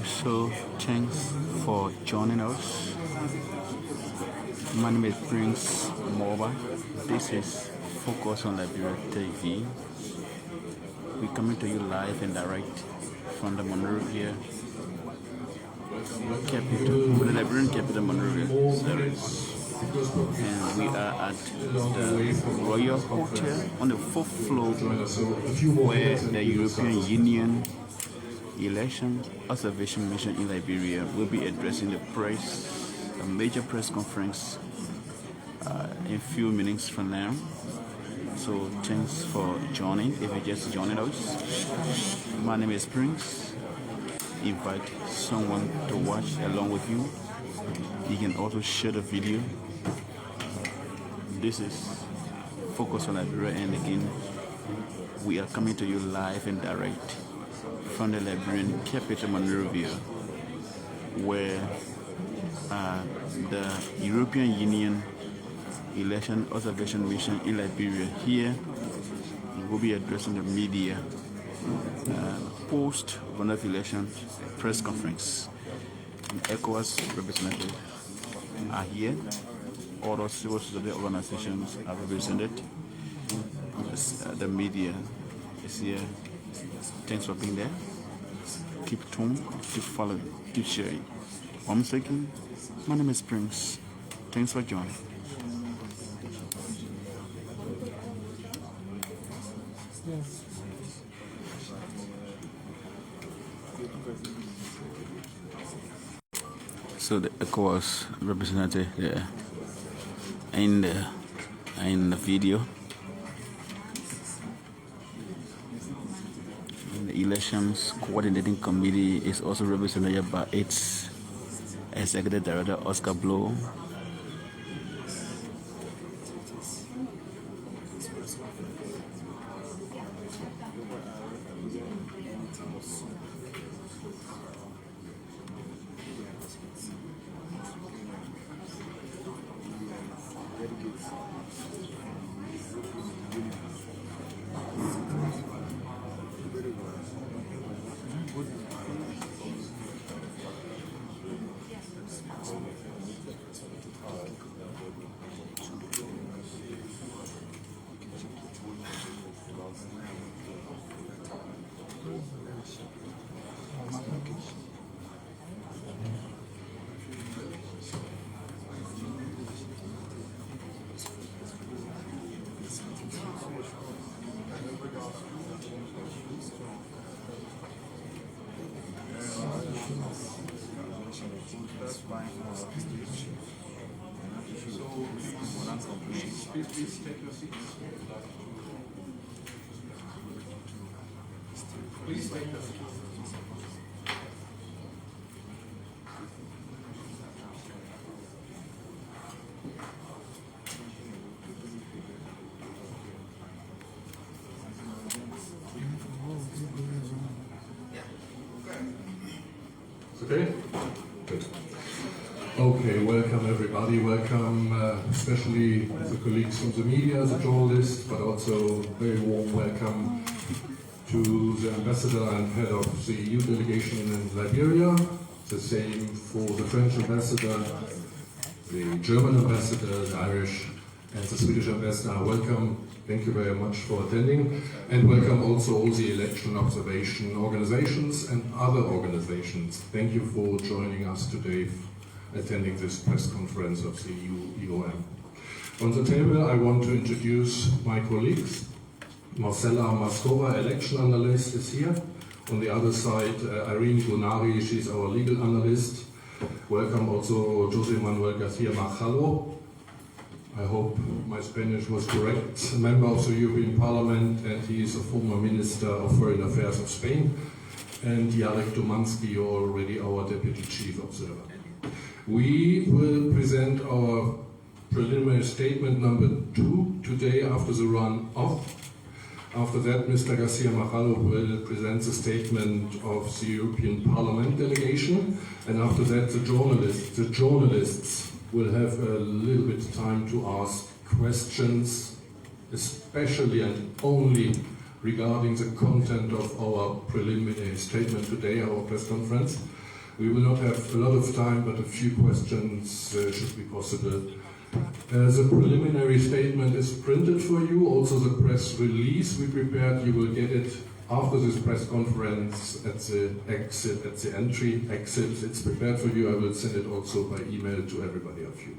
So thanks for joining us. My name is Prince Moba. This is Focus on Liberia TV. We're coming to you live and direct from the Monrovia capital, the Liberian capital Monrovia service. And we are at the Royal Hotel on the 4th floor where the European Union Election Observation Mission in Liberia will be addressing the press, a major press conference in a few minutes from now. So thanks for joining. If you just joined us, my name is Prince. Invite someone to watch along with you. You can also share the video. This is Focus on Liberia, and again, we are coming to you live and direct from the Liberian capital Monrovia, where the European Union Election Observation Mission in Liberia here will be addressing the media post Runoff Elections Press Conference. ECOWAS representatives are here. Other civil society organizations are represented. The media is here. Thanks for being there. Keep tuned, keep following, keep sharing. Once again, my name is Prince. Thanks for joining. So the ECOWAS representative there in the video. The Elections Coordinating Committee is also represented by its Executive Director, Oscar Blow. Please take your seats. Please take your seats. Okay? Good. Okay, welcome everybody. Welcome especially the colleagues from the media, the journalists, but also very warm welcome to the ambassador and head of the EU delegation in Liberia. The same for the French ambassador, the German ambassador, the Irish and the Swedish ambassador. Welcome. Thank you very much for attending, and welcome also all the election observation organizations and other organizations. Thank you for joining us today, attending this press conference of the EUEOM. On the table, I want to introduce my colleagues. Marcela Maskova, election analyst, is here. On the other side, Irene Gunari, she's our legal analyst. Welcome also José Manuel García Marjalo. I hope my Spanish was correct. Member of the European Parliament, and he is a former Minister of Foreign Affairs of Spain. And Jarek Domanski, already our Deputy Chief Observer. We will present our preliminary statement number 2 today after the run-off. After that, Mr. García Marjalo will present the statement of the European Parliament delegation, and after that, the journalists will have a little bit of time to ask questions, especially and only regarding the content of our preliminary statement today, our press conference. We will not have a lot of time, but a few questions should be possible. The preliminary statement is printed for you, also the press release we prepared, you will get it after this press conference at the exit, at the entry exit. It's prepared for you, I will send it also by email to everybody of you.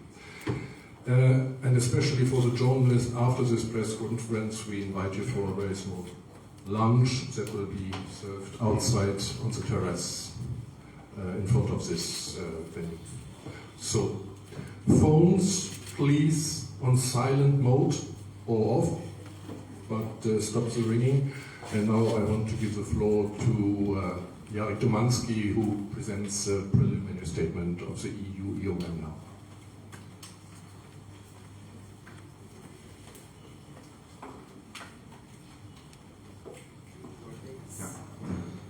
And especially for the journalists, after this press conference, we invite you for a very small lunch that will be served outside on the terrace in front of this venue. So, phones, please, on silent mode or off, but stop the ringing. And now I want to give the floor to Jarek Domanski, who presents a preliminary statement of the EU-EOM now.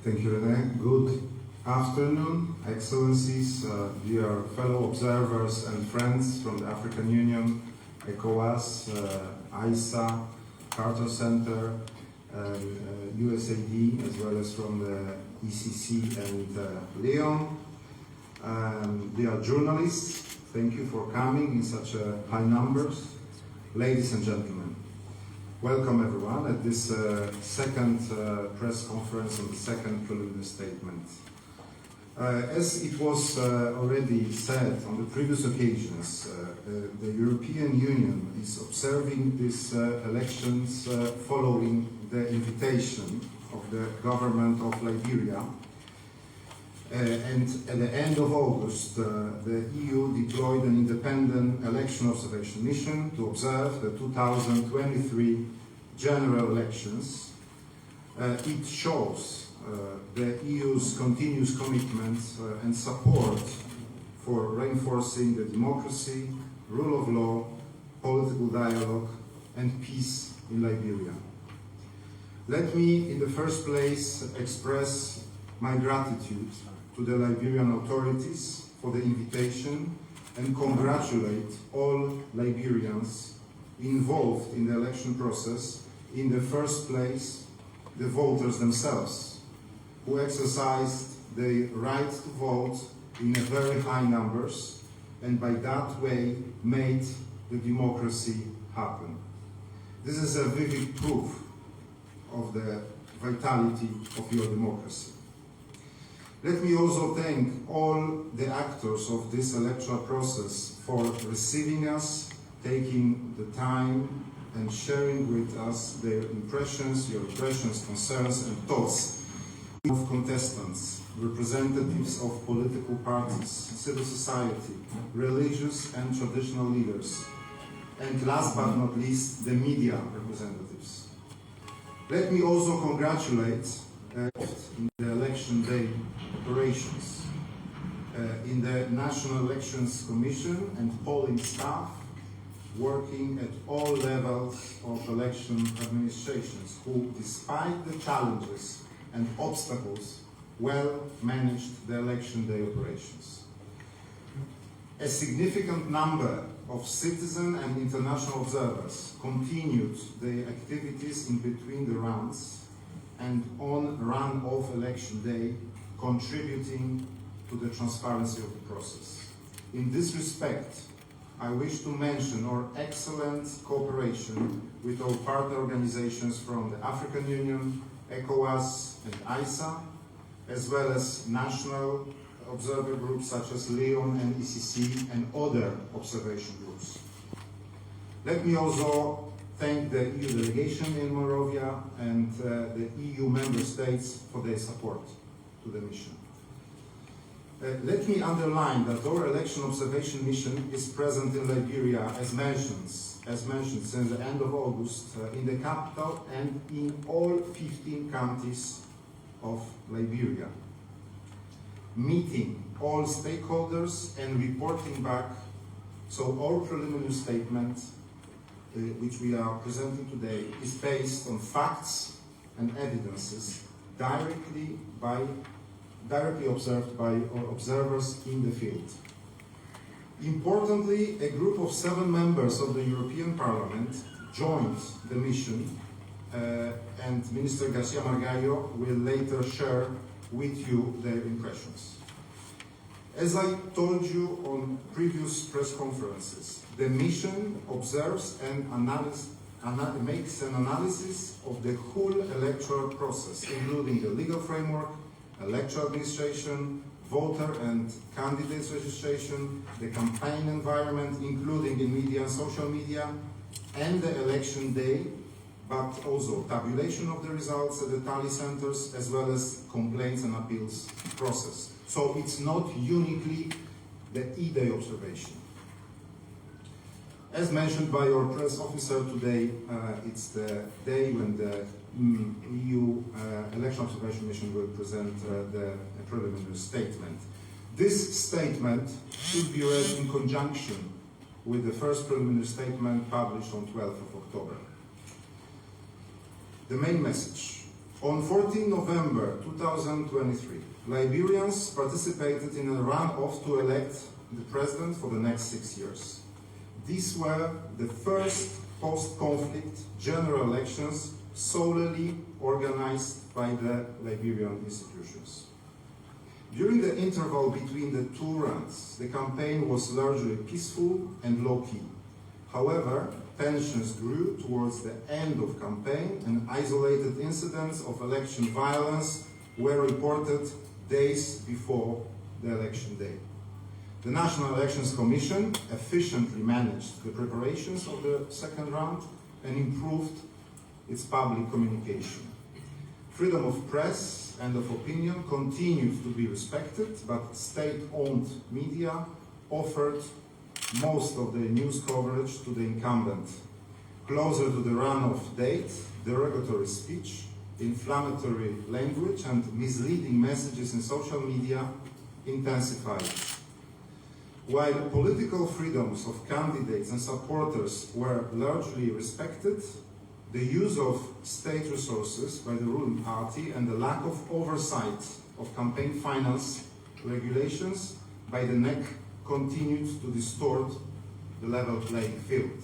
Thank you, René. Good afternoon, Excellencies, dear fellow observers and friends from the African Union, ECOWAS, ISA, Carter Center, USAID, as well as from the ECC and Leon. Dear journalists, thank you for coming in such high numbers. Ladies and gentlemen, welcome everyone at this second press conference and the second preliminary statement. As it was already said on the previous occasions, the European Union is observing these elections following the invitation of the government of Liberia. And at the end of August, the EU deployed an independent election observation mission to observe the 2023 general elections. It shows the EU's continuous commitment and support for reinforcing the democracy, rule of law, political dialogue, and peace in Liberia. Let me, in the first place, express my gratitude to the Liberian authorities for the invitation and congratulate all Liberians involved in the election process, in the first place, the voters themselves, who exercised their right to vote in a very high numbers, and by that way made the democracy happen. This is a vivid proof of the vitality of your democracy. Let me also thank all the actors of this electoral process for receiving us, taking the time and sharing with us their impressions, your impressions, concerns and thoughts of contestants, representatives of political parties, civil society, religious and traditional leaders, and last but not least, the media representatives. Let me also congratulate in the election day operations, in the National Elections Commission and polling staff working at all levels of election administrations, who, despite the challenges and obstacles, well managed the election day operations. A significant number of citizen and international observers continued their activities in between the rounds and on runoff election day, contributing to the transparency of the process. In this respect, I wish to mention our excellent cooperation with our partner organizations from the African Union, ECOWAS and ISA, as well as national observer groups such as Leon and ECC and other observation groups. Let me also thank the EU delegation in Monrovia and the EU member states for their support to the mission. Let me underline that our election observation mission is present in Liberia as mentioned since the end of August in the capital and in all 15 counties of Liberia, meeting all stakeholders and reporting back. So our preliminary statement, which we are presenting today, is based on facts and evidences directly observed by our observers in the field. Importantly, a group of 7 members of the European Parliament joined the mission, and Minister Garcia Margallo will later share with you their impressions. As I told you on previous press conferences, the mission observes and makes an analysis of the whole electoral process, including the legal framework, electoral administration, voter and candidates registration, the campaign environment, including in media and social media, and the election day, but also tabulation of the results at the tally centers, as well as complaints and appeals process. So it's not uniquely the E-Day observation. As mentioned by your press officer today, it's the day when the EU Election Observation Mission will present the preliminary statement. This statement should be read in conjunction with the first preliminary statement published on 12th of October. The main message. On 14 November 2023, Liberians participated in a runoff to elect the president for the next 6 years. These were the first post-conflict general elections solely organized by the Liberian institutions. During the interval between the two rounds, the campaign was largely peaceful and low-key. However, tensions grew towards the end of campaign, and isolated incidents of election violence were reported days before the election day. The National Elections Commission efficiently managed the preparations of the second round and improved its public communication. Freedom of press and of opinion continued to be respected, but state-owned media offered most of the news coverage to the incumbent. Closer to the runoff date, derogatory speech, inflammatory language, and misleading messages in social media intensified. While political freedoms of candidates and supporters were largely respected, the use of state resources by the ruling party and the lack of oversight of campaign finance regulations by the NEC continued to distort the level playing field.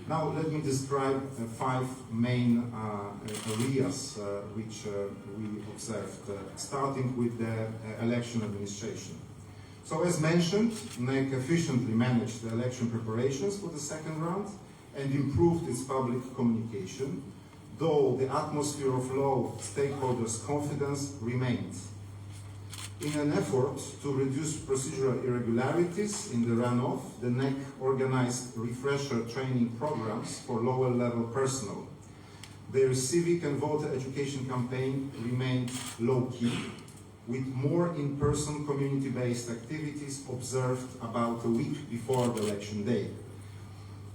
Now let me describe 5 main areas which we observed, starting with the election administration. So as mentioned, NEC efficiently managed the election preparations for the second round and improved its public communication, though the atmosphere of low stakeholders' confidence remained. In an effort to reduce procedural irregularities in the runoff, the NEC organized refresher training programs for lower-level personnel. Their civic and voter education campaign remained low-key, with more in-person community-based activities observed about a week before the election day.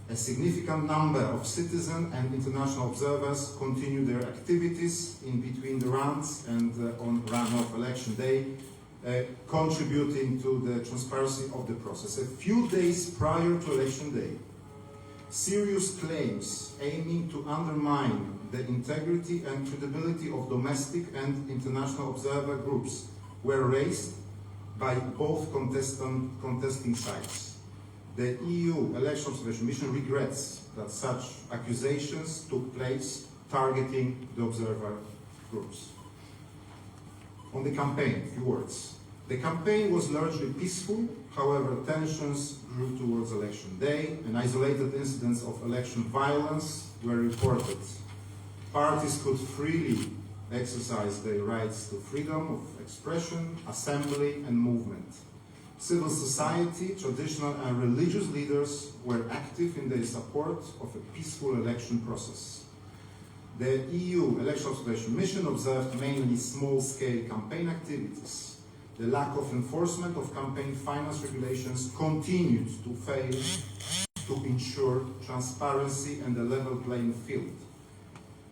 A significant number of citizen and international observers continue their activities in between the rounds and on runoff election day, contributing to the transparency of the process. A few days prior to election day, serious claims aiming to undermine the integrity and credibility of domestic and international observer groups were raised by both contesting sides. The EU Election Observation Mission regrets that such accusations took place targeting the observer groups. On the campaign, a few words. The campaign was largely peaceful, however, tensions grew towards election day, and isolated incidents of election violence were reported. Parties could freely exercise their rights to freedom of expression, assembly, and movement. Civil society, traditional and religious leaders were active in their support of a peaceful election process. The EU Election Observation Mission observed mainly small-scale campaign activities. The lack of enforcement of campaign finance regulations continued to fail to ensure transparency and a level playing field.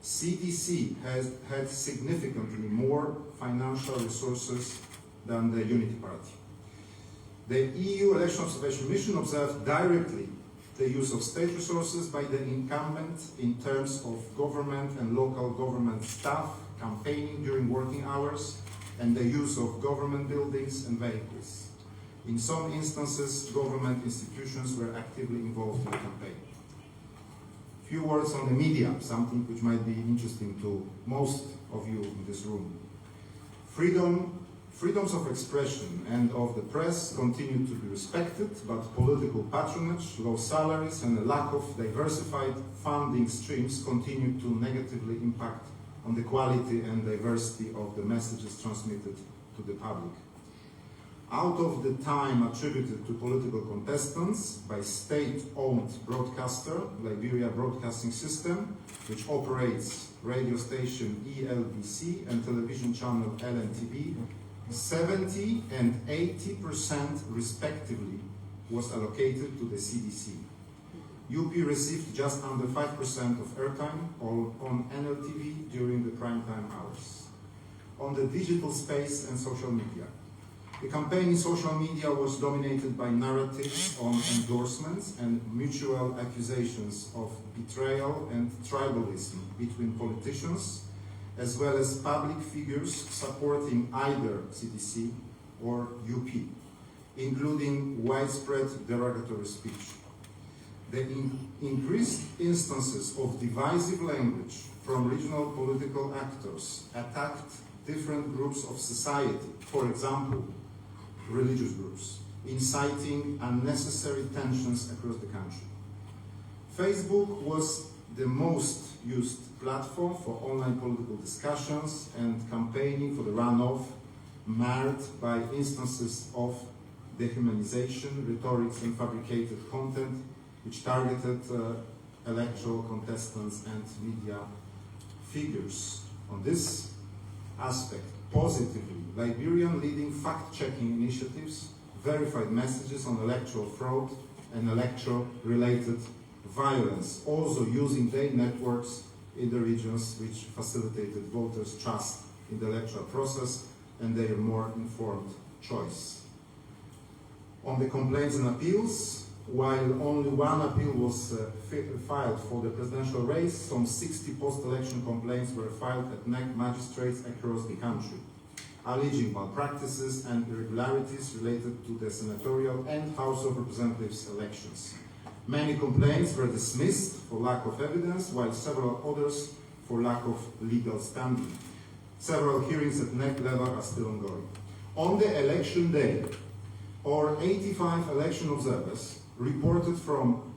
CDC has had significantly more financial resources than the Unity Party. The EU Election Observation Mission observed directly the use of state resources by the incumbent in terms of government and local government staff campaigning during working hours, and the use of government buildings and vehicles. In some instances, government institutions were actively involved in the campaign. Few words on the media, something which might be interesting to most of you in this room. Freedom Freedoms of expression and of the press continue to be respected, but political patronage, low salaries, and a lack of diversified funding streams continue to negatively impact on the quality and diversity of the messages transmitted to the public. Out of the time attributed to political contestants by state-owned broadcaster, Liberia Broadcasting System, which operates radio station ELBC and television channel LNTV, 70 and 80% respectively was allocated to the CDC. UP received just under 5% of airtime on NLTV during the primetime hours. On the digital space and social media, the campaign in social media was dominated by narratives on endorsements and mutual accusations of betrayal and tribalism between politicians, as well as public figures supporting either CDC or UP, including widespread derogatory speech. The increased instances of divisive language from regional political actors attacked different groups of society, for example, religious groups, inciting unnecessary tensions across the country. Facebook was the most used platform for online political discussions and campaigning for the runoff, marred by instances of dehumanization, rhetorics, and fabricated content which targeted electoral contestants and media figures. On this aspect, positively, Liberian leading fact-checking initiatives verified messages on electoral fraud and electoral-related violence, also using their networks in the regions which facilitated voters' trust in the electoral process and their more informed choice. On the complaints and appeals, while only one appeal was filed for the presidential race, some 60 post-election complaints were filed at NEC magistrates across the country, alleging malpractices and irregularities related to the senatorial and House of Representatives elections. Many complaints were dismissed for lack of evidence, while several others for lack of legal standing. Several hearings at NEC level are still ongoing. On the election day, our 85 election observers reported from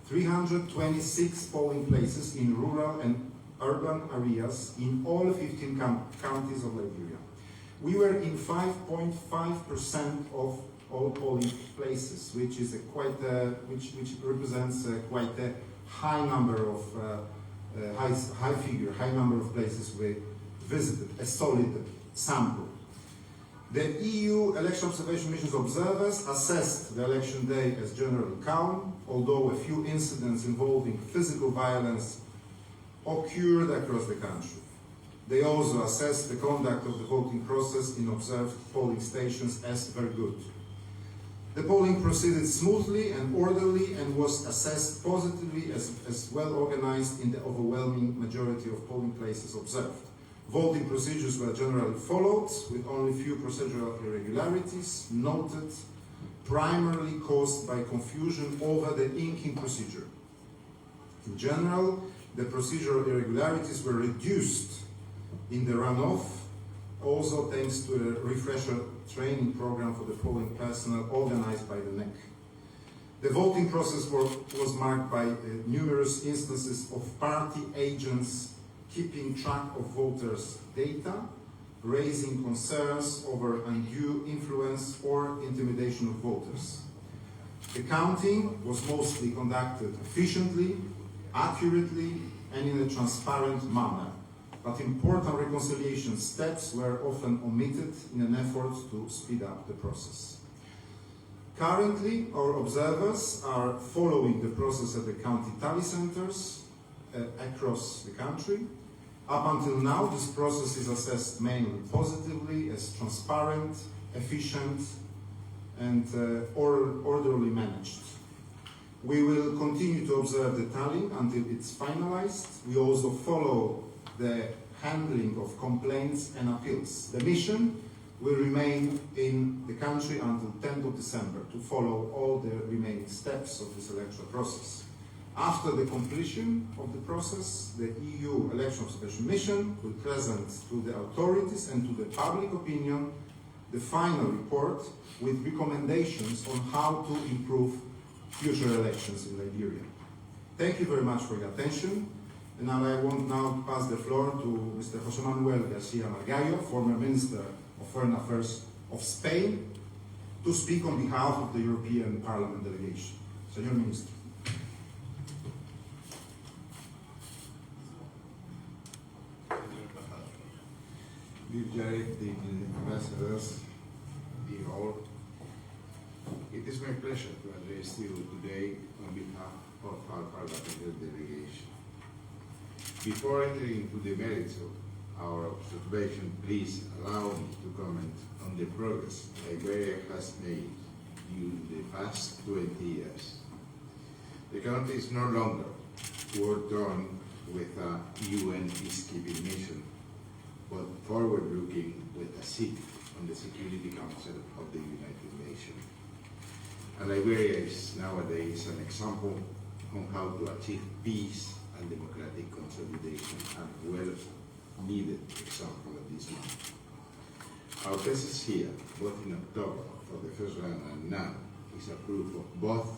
326 polling places in rural and urban areas in all 15 counties of Liberia. We were in 5.5% of all polling places, which is which represents quite a high number of high number of places we visited, a solid sample. The EU Election Observation Mission's observers assessed the election day as generally calm, although a few incidents involving physical violence occurred across the country. They also assessed the conduct of the voting process in observed polling stations as very good. The polling proceeded smoothly and orderly and was assessed positively as well organized in the overwhelming majority of polling places observed. Voting procedures were generally followed, with only few procedural irregularities noted, primarily caused by confusion over the inking procedure. In general, the procedural irregularities were reduced in the runoff, also thanks to a refresher training program for the polling personnel organized by the NEC. The voting process was marked by numerous instances of party agents keeping track of voters' data, raising concerns over undue influence or intimidation of voters. The counting was mostly conducted efficiently, accurately, and in a transparent manner, but important reconciliation steps were often omitted in an effort to speed up the process. Currently, our observers are following the process at the county tally centers across the country. Up until now, this process is assessed mainly positively as transparent, efficient, and orderly managed. We will continue to observe the tallying until it's finalized. We also follow the handling of complaints and appeals. The mission will remain in the country until 10th of December to follow all the remaining steps of this electoral process. After the completion of the process, the EU Election Observation Mission will present to the authorities and to the public opinion the final report with recommendations on how to improve future elections in Liberia. Thank you very much for your attention. And now I want to pass the floor to Mr. José Manuel García Margallo, former Minister of Foreign Affairs of Spain, to speak on behalf of the European Parliament delegation. Señor Ministro. Dear Jared, dear ambassadors, dear all, it is my pleasure to address you today on behalf of our parliamentary delegation. Before entering into the merits of our observation, please allow me to comment on the progress Liberia has made during the past 20 years. The country is no longer worked on with a UN peacekeeping mission, but forward-looking with a seat on the Security Council of the United Nations. And Liberia is nowadays an example on how to achieve peace and democratic consolidation, and well-needed example of this month. Our presence here, both in October for the first round and now, is a proof of both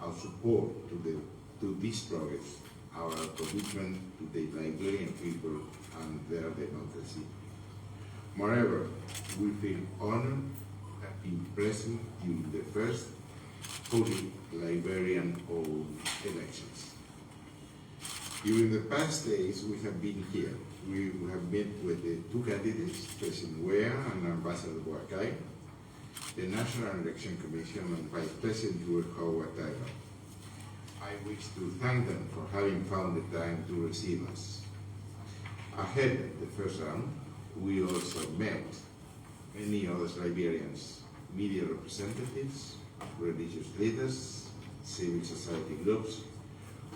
our support to this progress, our commitment to the Liberian people and their democracy. Moreover, we feel honored to have been present during the first fully Liberian-owned elections. During the past days, we have been here. We have met with the two candidates, President Wea and Ambassador Boakai, the National Election Commission and Vice President Runoff Elections. I wish to thank them for having found the time to receive us. Ahead of the first round, we also met many other Liberians, media representatives, religious leaders, civil society groups,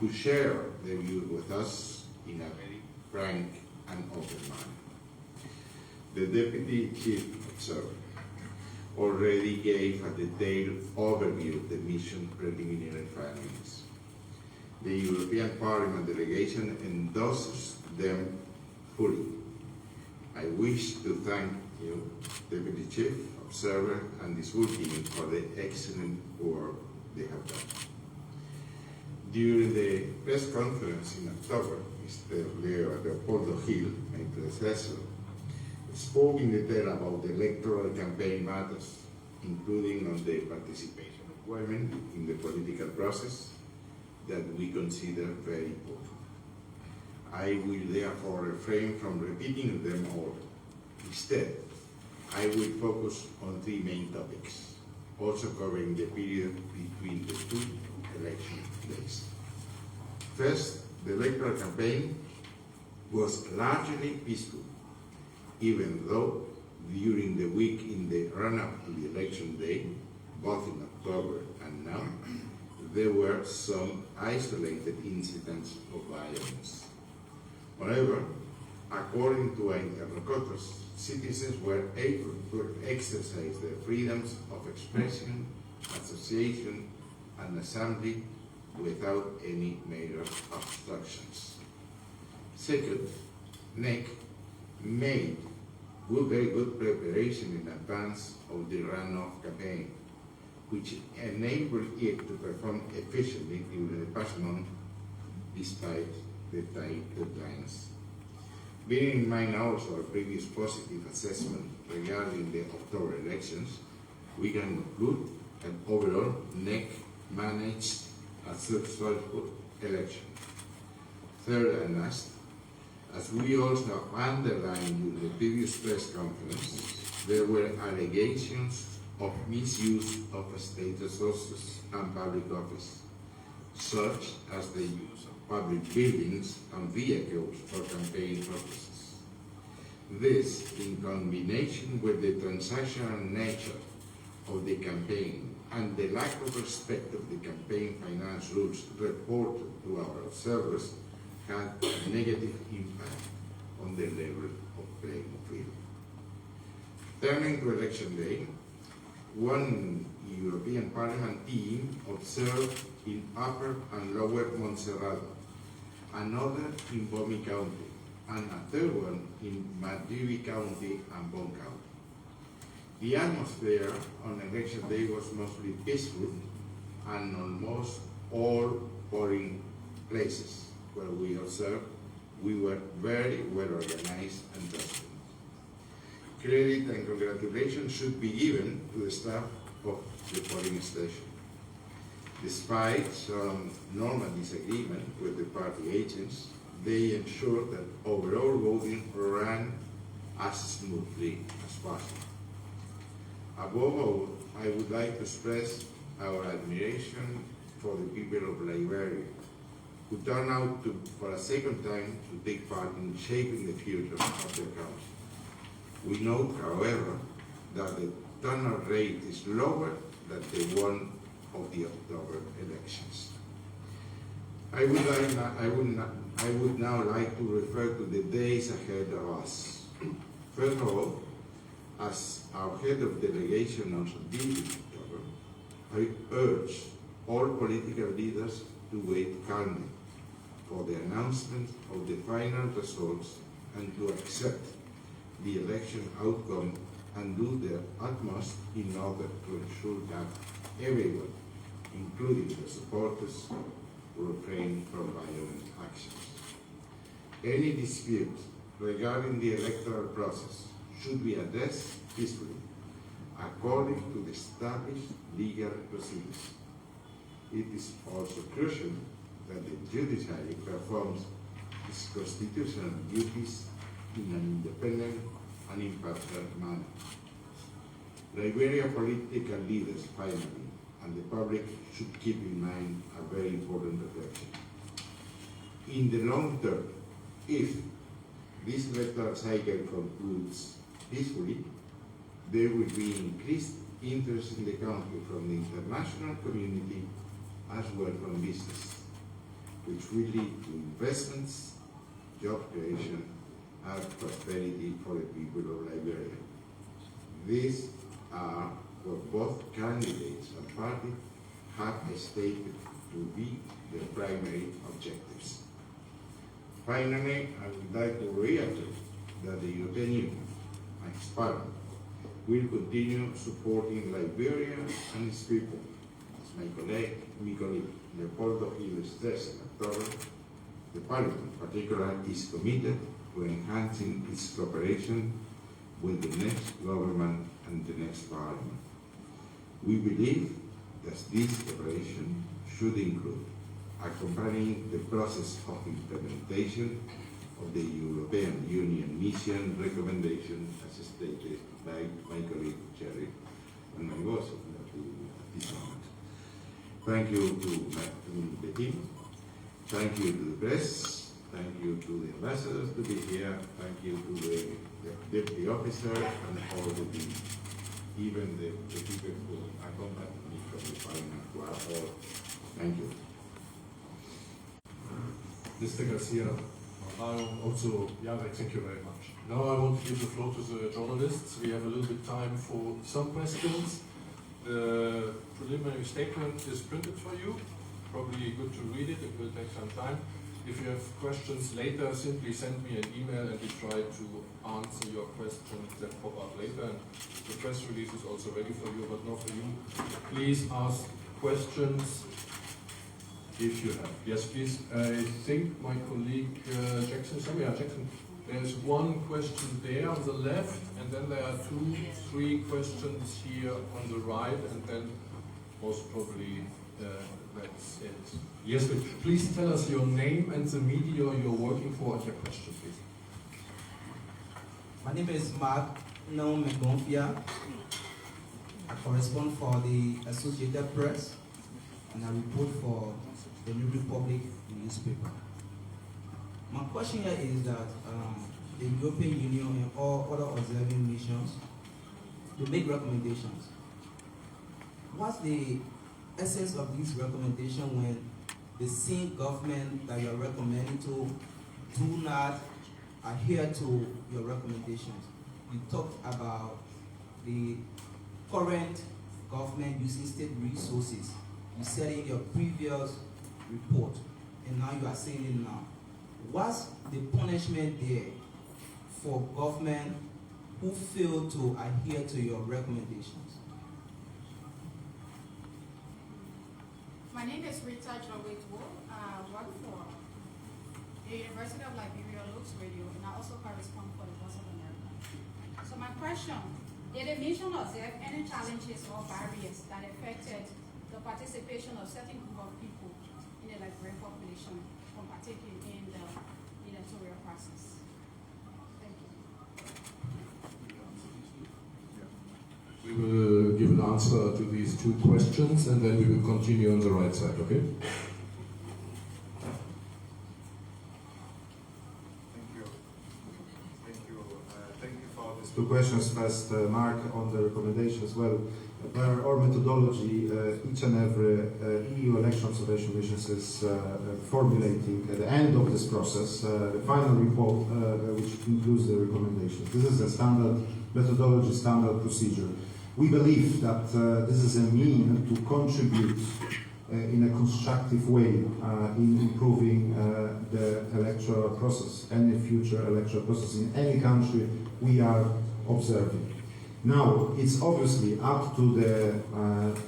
who share their view with us in a very frank and open manner. The Deputy Chief Observer already gave a detailed overview of the mission preliminary findings. The European Parliament delegation endorses them fully. I wish to thank you, Deputy Chief Observer, and this whole team for the excellent work they have done. During the press conference in October, Mr. Leopoldo Gil, my predecessor, spoke in detail about the electoral campaign matters, including on the participation of women in the political process, that we consider very important. I will therefore refrain from repeating them all. Instead, I will focus on three main topics, also covering the period between the two election days. First, the electoral campaign was largely peaceful, even though during the week in the run-up to the election day, both in October and now, there were some isolated incidents of violence. Moreover, according to interlocutors, citizens were able to exercise their freedoms of expression, association, and assembly without any major obstructions. Second, NEC made very good preparation in advance of the runoff campaign, which enabled it to perform efficiently during the past month despite the tight deadlines. Bearing in mind also our previous positive assessment regarding the October elections, we can conclude that overall NEC managed a successful election. Third and last, as we also underlined during the previous press conference, there were allegations of misuse of state resources and public office, such as the use of public buildings and vehicles for campaign purposes. This, in combination with the transactional nature of the campaign and the lack of respect of the campaign finance rules reported to our observers, had a negative impact on the level of playing field. Turning to election day, one European Parliament team observed in Upper and Lower Montserrat, another in Bomi County, and a third one in Madrid County and Bon County. The atmosphere on election day was mostly peaceful, and almost all polling places where we observed, we were very well organized and trustworthy. Credit and congratulations should be given to the staff of the polling station. Despite some normal disagreement with the party agents, they ensured that overall voting ran as smoothly as possible. Above all, I would like to express our admiration for the people of Liberia, who turned out for a second time to take part in shaping the future of their country. We note, however, that the turnout rate is lower than the one of the October elections. I would now like to refer to the days ahead of us. First of all, as our head of delegation also did in October, I urge all political leaders to wait calmly for the announcement of the final results and to accept the election outcome and do their utmost in order to ensure that everyone, including the supporters, refrain from violent actions. Any dispute regarding the electoral process should be addressed peacefully, according to the established legal procedures. It is also crucial that the judiciary performs its constitutional duties in an independent and impartial manner. Liberia political leaders, finally, and the public should keep in mind a very important reflection. In the long term, if this electoral cycle concludes peacefully, there will be increased interest in the country from the international community as well from business, which will lead to investments, job creation, and prosperity for the people of Liberia. These are what both candidates and parties have stated to be their primary objectives. Finally, I would like to reiterate that the European Union and its Parliament will continue supporting Liberia and its people. As my colleague Leopoldo Gil stressed in October, the Parliament in particular is committed to enhancing its cooperation with the next government and the next Parliament. We believe that this cooperation should include accompanying the process of implementation of the European Union mission recommendation as stated by my colleague Jerry and my boss at this moment. Thank you to the team, thank you to the press, thank you to the ambassadors to be here, thank you to the deputy officer and all the team, even the people who accompanied me from the Parliament who are all. Thank you. Mr. Garcia, also, Jarek, thank you very much. Now I want to give the floor to the journalists. We have a little bit time for some questions. The preliminary statement is printed for you. Probably good to read it. It will take some time. If you have questions later, simply send me an email and we try to answer your questions that pop up later. And the press release is also ready for you, but not for you. Please ask questions if you have. Yes, please. I think my colleague Jackson, Jackson, there's one question there on the left, and then there are 2, 3 questions here on the right, and then most probably that's it. Yes, please tell us your name and the media you're working for and your question, please. My name is Mark Megonfia. I correspond for the Associated Press, and I report for the New Republic newspaper. My question here is that the European Union and all other observing nations to make recommendations. What's the essence of these recommendations when the same government that you're recommending to do not adhere to your recommendations? You talked about the current government using state resources. You said in your previous report, and now you are saying it now. What's the punishment there for government who failed to adhere to your recommendations? My name is Rita Jowetwo. I work for the University of Liberia Lux Radio, and I also correspond for the Voice of America. So my question, did the mission observe any challenges or barriers that affected the participation of certain group of people in the Liberian population from partaking in the electoral process? Thank you. We will give an answer to these two questions and then we will continue on the right side, okay? Thank you for these two questions. First, Mark, on the recommendations. Well, per our methodology, each and every EU election observation missions is formulating at the end of this process the final report, which includes the recommendations. This is a standard methodology, standard procedure. We believe that this is a mean to contribute in a constructive way in improving the electoral process, any future electoral process in any country we are observing. Now, it's obviously up to the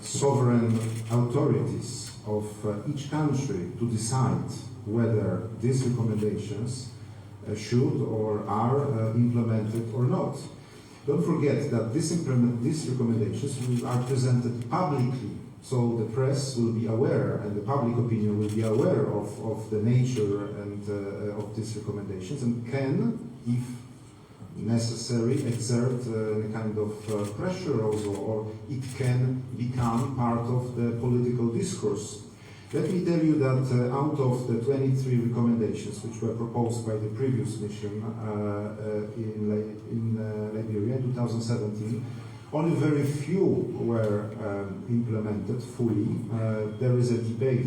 sovereign authorities of each country to decide whether these recommendations should or are implemented or not. Don't forget that these recommendations are presented publicly, so the press will be aware and the public opinion will be aware of the nature and of these recommendations and can, if necessary, exert a kind of pressure also, or it can become part of the political discourse. Let me tell you that out of the 23 recommendations which were proposed by the previous mission in Liberia in 2017, only very few were implemented fully. There was a debate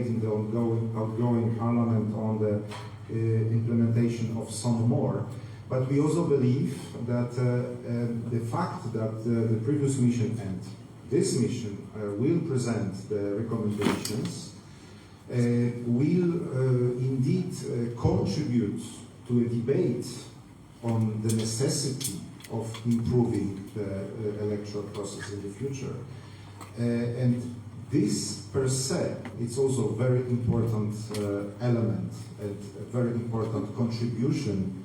in the outgoing parliament on the implementation of some more. But we also believe that the fact that the previous mission and this mission will present the recommendations will indeed contribute to a debate on the necessity of improving the electoral process in the future. And this per se, it's also a very important element and a very important contribution.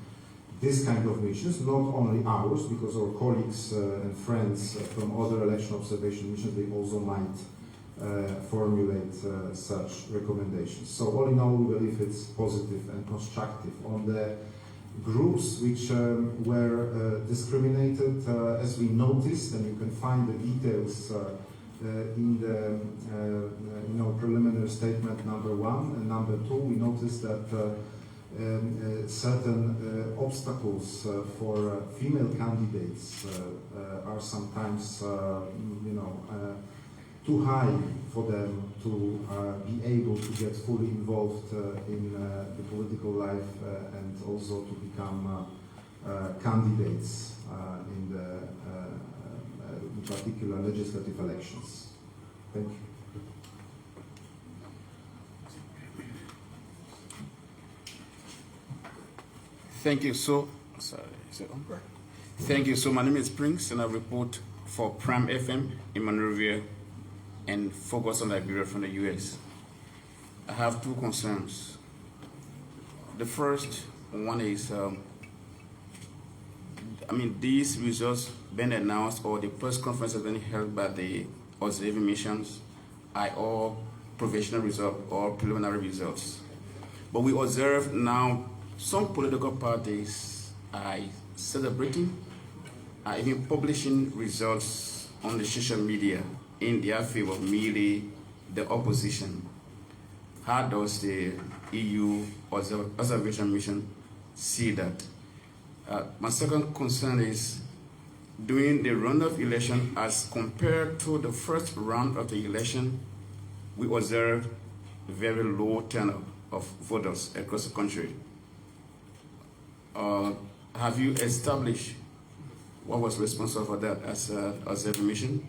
This kind of missions, not only ours, because our colleagues and friends from other election observation missions, they also might formulate such recommendations. So all in all, we believe it's positive and constructive. On the groups which were discriminated, as we noticed, and you can find the details in the preliminary statement number 1 and number 2, we noticed that certain obstacles for female candidates are sometimes, too high for them to be able to get fully involved in the political life and also to become candidates in the in particular legislative elections. Thank you. Thank you so. Sorry, is it on? Thank you. So my name is Prince, and I report for Prime FM in Monrovia and focus on Liberia from the U.S. I have two concerns. The first one is, these results been announced or the press conference has been held by the observing missions are all provisional results or preliminary results. But we observe now some political parties are celebrating, are even publishing results on the social media in their favor, merely the opposition. How does the EU observation mission see that? My second concern is during the runoff election, as compared to the first round of the election, we observed very low turnout of voters across the country. Have you established what was responsible for that as a mission?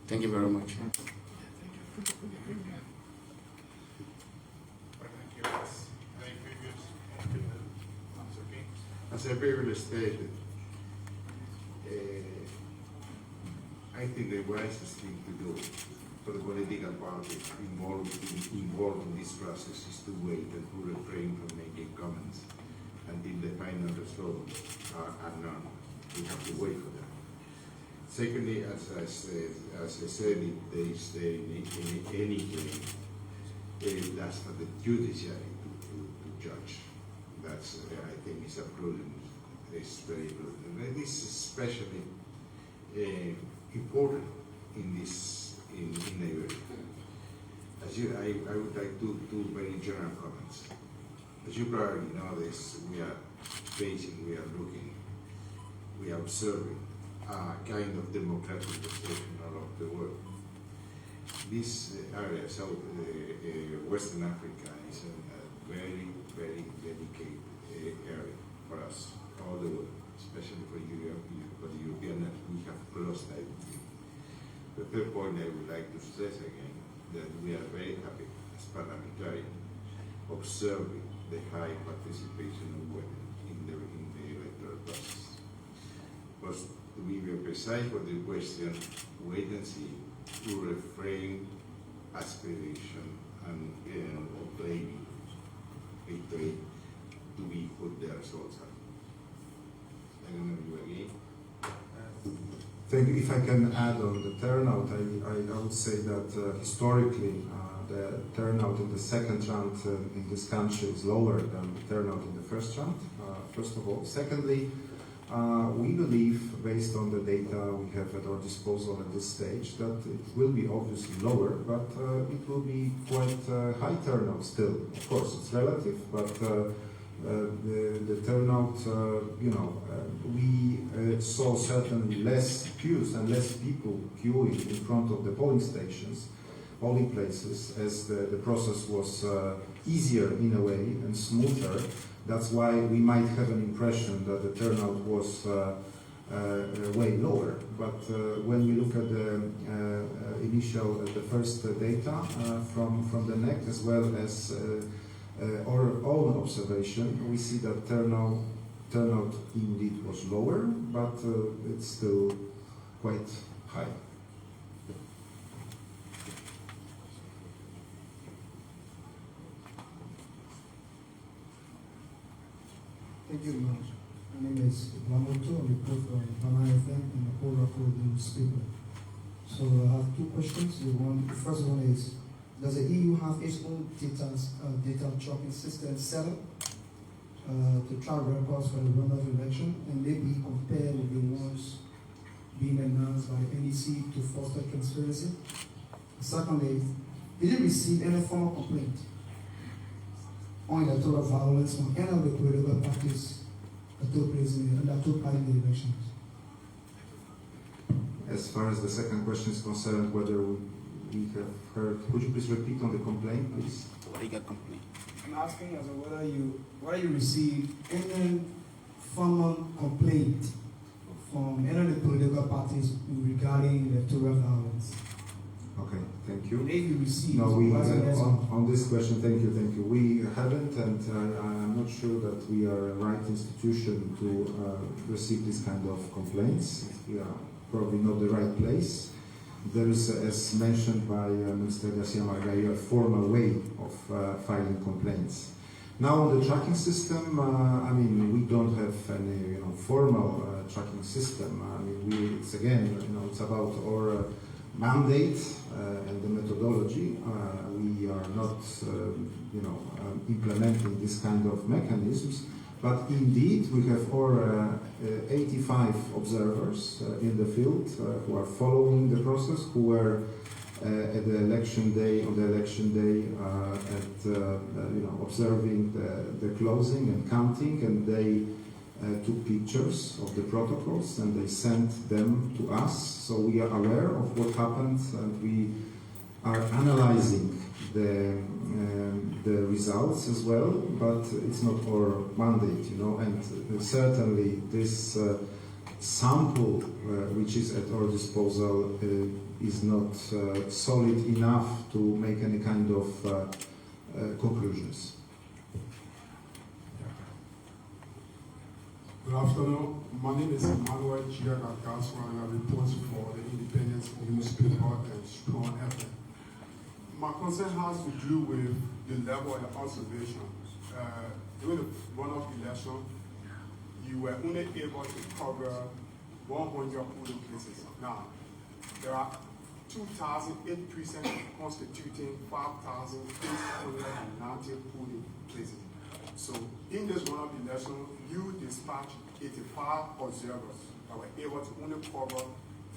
Thank you very much. As I previously stated, I think the wisest thing to do for the political parties involved in this process is to wait and to refrain from making comments until the final results are known. We have to wait for that. Secondly, as I said, if there is any claim, that's for the judiciary to judge. That's, I think, is a prudent. It's very prudent. And this is especially important in Liberia. I would like two very general comments. As you probably know, we are observing a kind of democratic expression all over the world. This area, Western Africa, is a very, very dedicated area for us, all the world, especially for Europe, for the European, we have close identity. The third point I would like to stress again, that we are very happy as parliamentarians observing the high participation of women in the electoral process. But to be very precise for the question, wait and see, to refrain aspiration and of blaming victory to be put the results up. I don't know if you agree. Thank you. If I can add on the turnout, I would say that historically the turnout in the second round in this country is lower than the turnout in the first round, first of all. Secondly, we believe, based on the data we have at our disposal at this stage, that it will be obviously lower, but it will be quite high turnout still. Of course, it's relative, but the turnout, we saw certainly less queues and less people queuing in front of the polling stations, polling places, as the process was easier in a way and smoother. That's why we might have an impression that the turnout was way lower. But when we look at the first data from the NEC, as well as our own observation, we see that turnout indeed was lower, but it's still quite high. Thank you very much. My name is Blamoto. I report from Ghana FM and the Pole Record newspaper. So I have two questions. The first one is, does the EU have its own data tracking system set up to track records for the runoff election, and maybe compare with the ones being announced by the NEC to foster transparency? Secondly, did you receive any formal complaint on the total violence on any of the political parties that took place in the elections? As far as the second question is concerned, whether we have heard, could you please repeat on the complaint, please? Legal complaint. I'm asking as whether you received any formal complaint from any of the political parties regarding electoral violence. Okay, thank you. If you received, no, we on this question, thank you. We haven't, and I'm not sure that we are a right institution to receive this kind of complaints. We are probably not the right place. There is, as mentioned by Mr. Garcia Margallo, a formal way of filing complaints. Now, on the tracking system, we don't have any formal tracking system. It's again, it's about our mandate and the methodology. We are not, implementing this kind of mechanisms, but indeed we have our 85 observers in the field who are following the process, who were at the election day, observing the closing and counting, and they took pictures of the protocols and they sent them to us. So we are aware of what happened, and we are analyzing the results as well, but it's not our mandate, and certainly this sample which is at our disposal is not solid enough to make any kind of afternoon. My name is Emmanuel Chiaga-Gaswa, and I report for the Independence newspaper and Strong FM. My concern has to do with the level of the observation. During the runoff election, you were only able to cover 100 polling places. Now, there are 2,008 precincts constituting 5,890 polling places. So, in this runoff election, you dispatched 85 observers that were able to only cover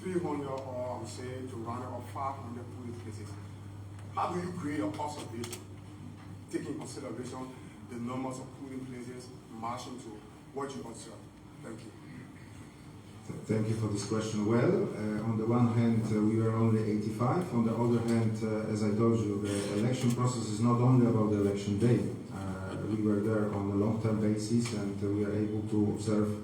300 or I would say to round up 500 polling places. How do you create an observation, taking into consideration the numbers of polling places matching to what you observe? Thank you. Thank you for this question. Well, on the one hand, we were only 85. On the other hand, as I told you, the election process is not only about the election day. We were there on a long-term basis, and we are able to observe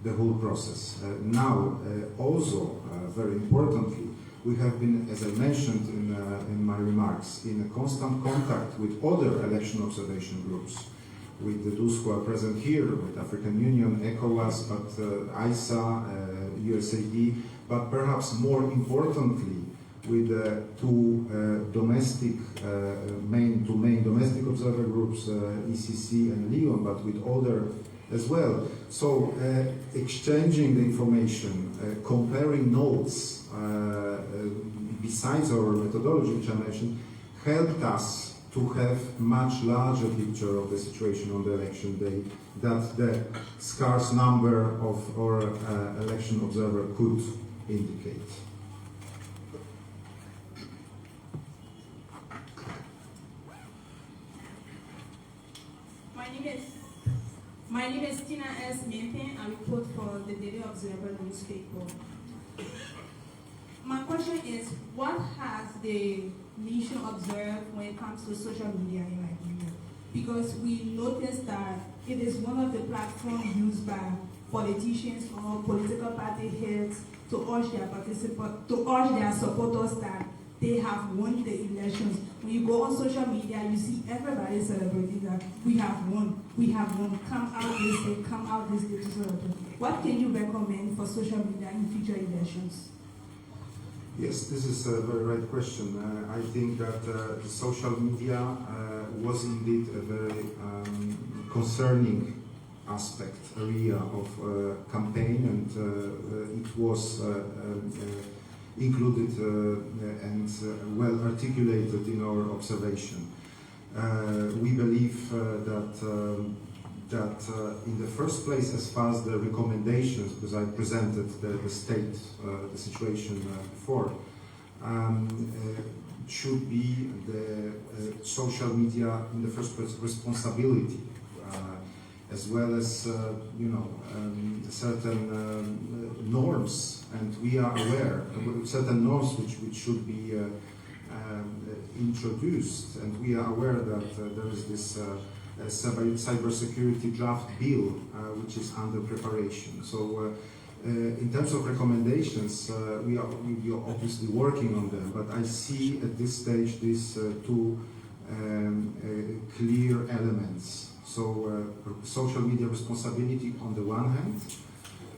the whole process. Now, also, very importantly, we have been, as I mentioned in my remarks, in a constant contact with other election observation groups, with those who are present here, with African Union, ECOWAS, but ISA, USAID, but perhaps more importantly, with two main domestic observer groups, ECC and Lyon, but with other as well. So exchanging the information, comparing notes, besides our methodology, which I mentioned, helped us to have much larger picture of the situation on the election day that the scarce number of our election observer could indicate. My name is Tina S. Mente. I report for the Daily Observer newspaper. My question is, what has the nation observed when it comes to social media in Liberia? Because we noticed that it is one of the platforms used by politicians or political party heads to urge their supporters that they have won the elections. When you go on social media, you see everybody celebrating that we have won, come out this day, come out this day to celebrate. What can you recommend for social media in future elections? Yes, this is a very right question. I think that the social media was indeed a very concerning area of campaign, and it was included and well articulated in our observation. We believe that in the first place, as far as the recommendations, because I presented the state, the situation before, should be the social media in the first place responsibility, as well as certain norms, and we are aware of certain norms which should be introduced, and we are aware that there is this cybersecurity draft bill which is under preparation. So in terms of recommendations, we are obviously working on them, but I see at this stage these two clear elements. So social media responsibility on the one hand,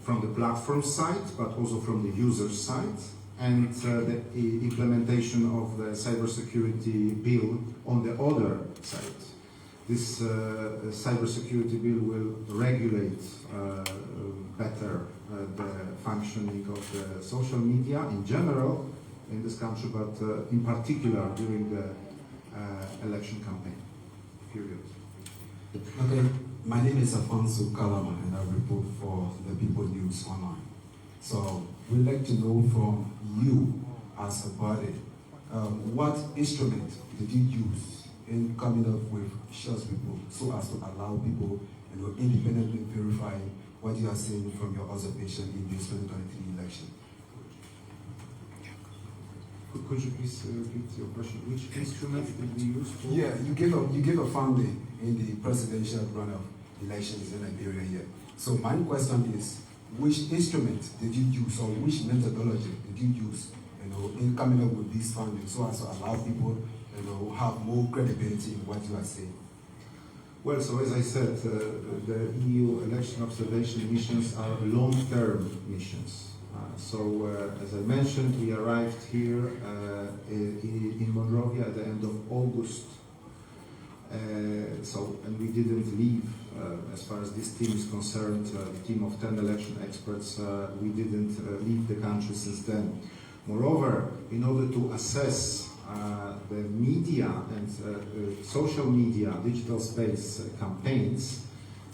from the platform side, but also from the user side, and the implementation of the cybersecurity bill on the other side. This cybersecurity bill will regulate better the functioning of the social media in general in this country, but in particular during the election campaign period. Okay, my name is Afonso Kalama, and I report for the People News Online. So we'd like to know from you as a body, what instrument did you use in coming up with shots people so as to allow people independently verify what you are saying from your observation in this 2023 election? Could you please repeat your question? Which instrument did we use for? Yeah, you gave a funding in the presidential runoff elections in Liberia here. So my question is, which instrument did you use, or which methodology did you use, in coming up with these funding so as to allow people, have more credibility in what you are saying? Well, so as I said, the EU election observation missions are long-term missions. As I mentioned, we arrived here in Monrovia at the end of August. And we didn't leave, as far as this team is concerned, the team of 10 election experts, we didn't leave the country since then. Moreover, in order to assess the media and social media, digital space campaigns,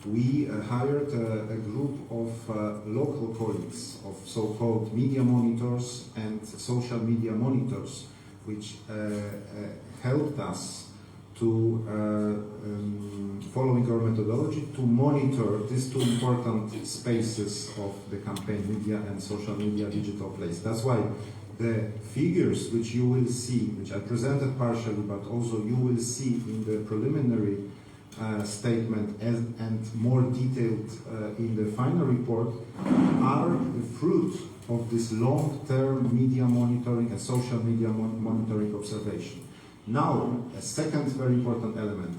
we hired a group of local colleagues, of so-called media monitors and social media monitors, which helped us to, following our methodology, to monitor these two important spaces of the campaign, media and social media digital place. That's why the figures which you will see, which I presented partially, but also you will see in the preliminary statement and more detailed in the final report, are the fruit of this long-term media monitoring and social media monitoring observation. Now, a second very important element.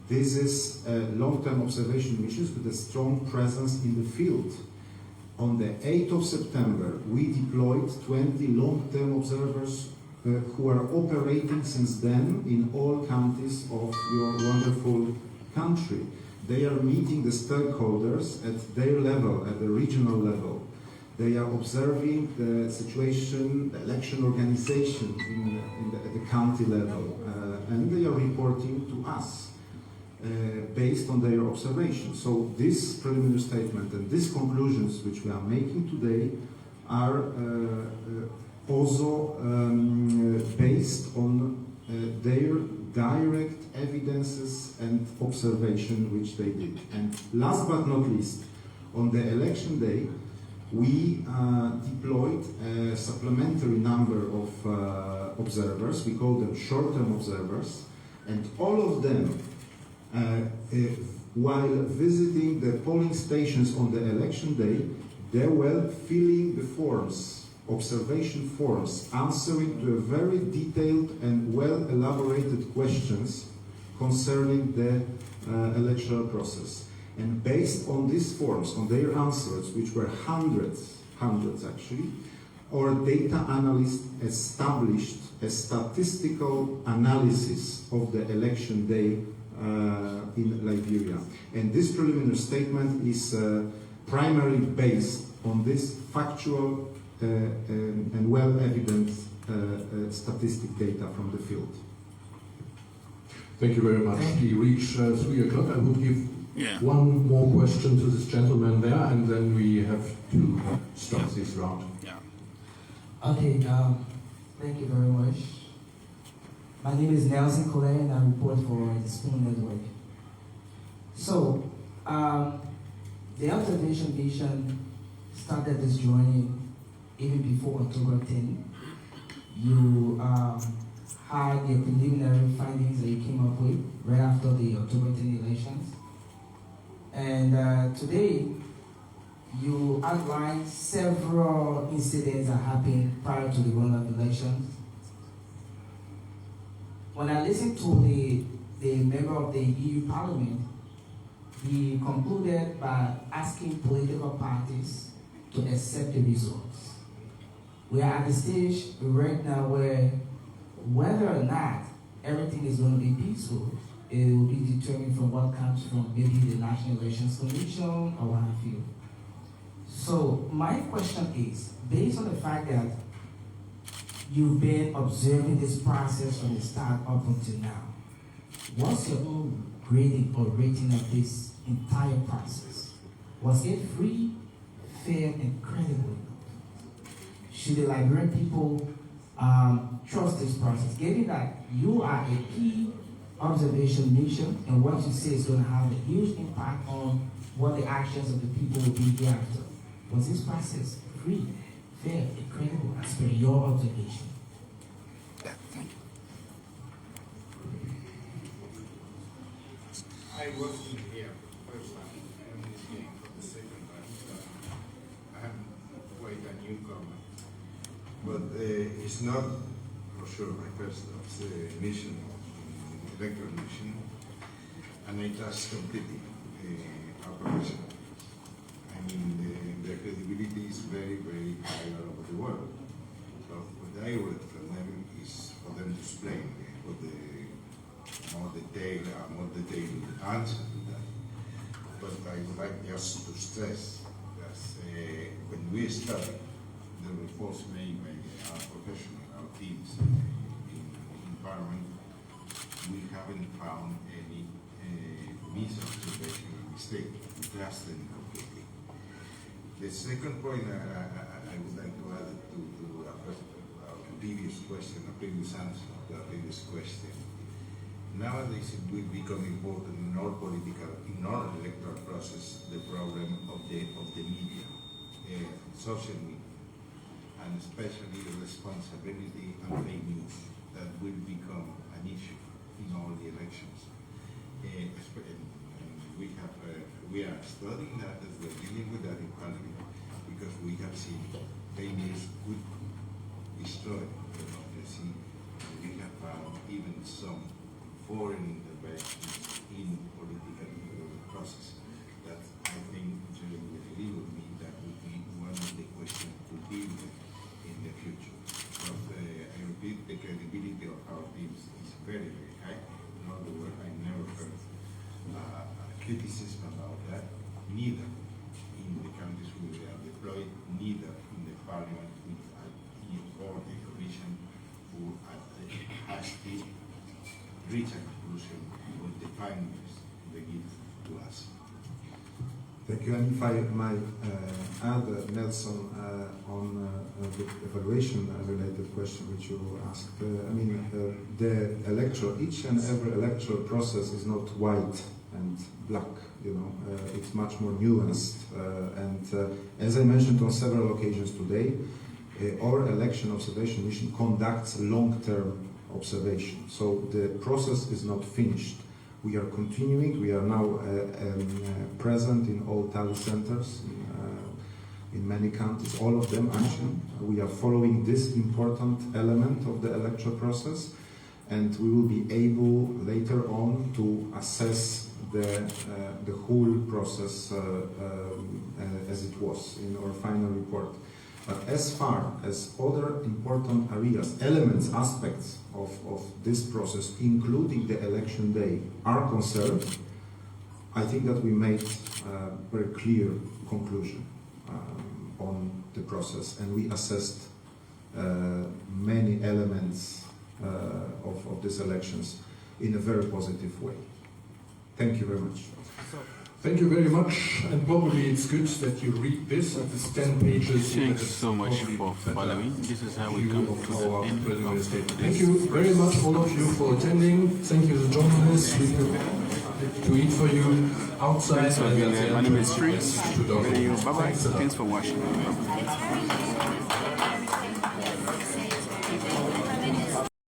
This is long-term observation missions with a strong presence in the field. On the 8th of September, we deployed 20 long-term observers who are operating since then in all counties of your wonderful country. They are meeting the stakeholders at their level, at the regional level. They are observing the situation, the election organization at the county level, and they are reporting to us based on their observations. So this preliminary statement and these conclusions which we are making today are also based on their direct evidences and observation which they did. And last but not least, on the election day, we deployed a supplementary number of observers. We call them short-term observers, and all of them, while visiting the polling stations on the election day, they were filling the forms, observation forms, answering to a very detailed and well-elaborated questions concerning the electoral process. And based on these forms, on their answers, which were hundreds actually, our data analysts established a statistical analysis of the election day in Liberia. And this preliminary statement is primarily based on this factual and well-evident statistic data from the field. Thank you very much. We reach 3 o'clock. I will give one more question to this gentleman there, and then we have to stop this round. Okay, thank you very much. My name is Nelson Collet, and I report for the Spoon Network. So, the observation mission started this journey even before October 10. You had the preliminary findings that you came up with right after the October 10 elections. And today, you outlined several incidents that happened prior to the runoff elections. When I listened to the member of the EU Parliament, he concluded by asking political parties to accept the results. We are at the stage right now where whether or not everything is going to be peaceful, it will be determined from what comes from maybe the National Elections Commission or what have you. So my question is, based on the fact that you've been observing this process from the start up until now, what's your own grading or rating of this entire process? Was it free, fair, and credible? Should the Liberian people trust this process, given that you are a key observation mission and what you say is going to have a huge impact on what the actions of the people will be hereafter? Was this process free, fair, and credible as per your observation? Thank you. I wasn't here first time and this game for the second time, so I'm quite a newcomer. But it's not for sure my first mission, electoral mission. and I trust completely our professionals. I mean, their credibility is very, very high all over the world. So what I would from them is for them to explain what the more detailed answer to that. But I would like just to stress that when we study the reports made by our professionals, our teams in Parliament, we haven't found any misobservation or mistake. We trust them completely. The second point I would like to add to a previous question, a previous answer to a previous question. Nowadays it will become important in our electoral process, the problem of the media, social media, and especially the responsibility and fake news that will become an issue in all the elections. We are studying that as we're dealing with that in Parliament, because we have seen fake news could destroy democracy, and we have found even some foreign interventions in political process that I think during the legal mean that would be one of the questions to deal with in the future. But I repeat, the credibility of our teams is very, very high. In other words, I never heard criticism about that, neither in the countries where we are deployed, neither in the Parliament or the Commission, who has to reach a conclusion with the findings they give to us. Thank you. And if I might add, Nelson, on the evaluation-related question which you asked, the each and every electoral process is not white and black, it's much more nuanced. As I mentioned on several occasions today, our election observation mission conducts long-term observation. So the process is not finished. We are continuing. We are now present in all tally centers in many countries, all of them actually. We are following this important element of the electoral process, and we will be able later on to assess the whole process as it was in our final report. But as far as other important areas, elements, aspects of this process, including the election day, are concerned, I think that we made a very clear conclusion on the process, and we assessed many elements of these elections in a very positive way. Thank you very much. Thank you very much, and probably it's good that you read this. It's 10 pages. Thanks so much for following. This is how we come to the end of today's. Thank you very much, all of you, for attending. Thank you, the journalists. We can to eat for you outside. Thanks for being here. My name is Fritz. Bye-bye. Thanks for watching.